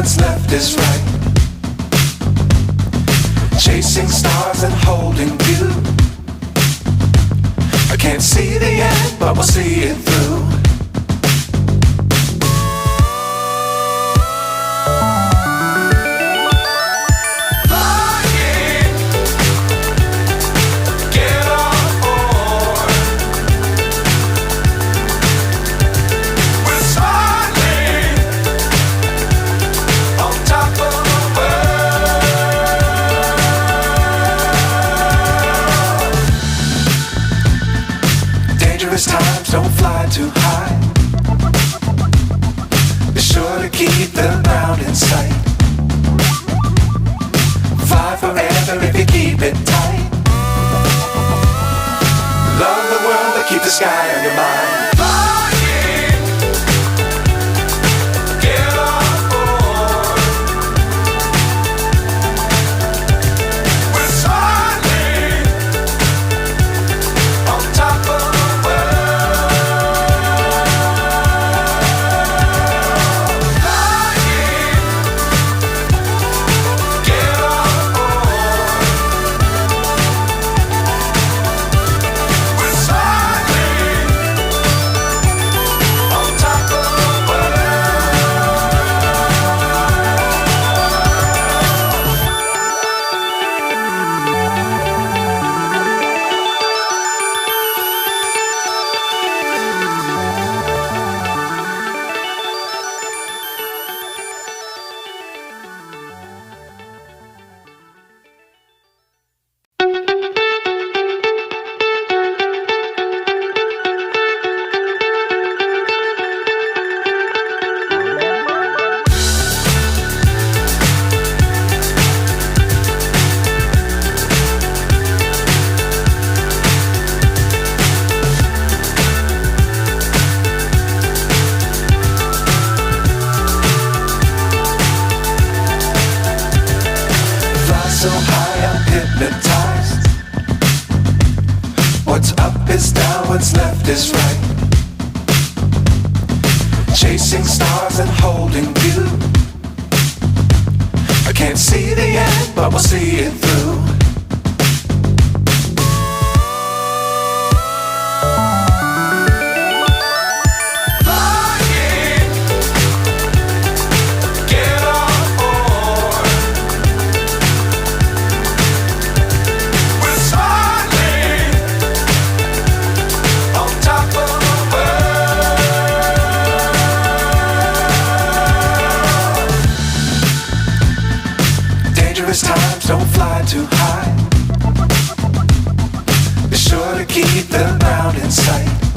what's left is right. Chasing stars and holding you. I can't see the end, but we'll see it through. Times don't fly too high. Be sure to keep the ground in sight. Fly forever if you keep it tight. Love the world but keep the sky on your mind. So high I'm hypnotized. What's up is down, what's left is right. Chasing stars and holding you. I can't see the end, but we'll see it through. Times don't fly too high. Be sure to keep the ground in sight.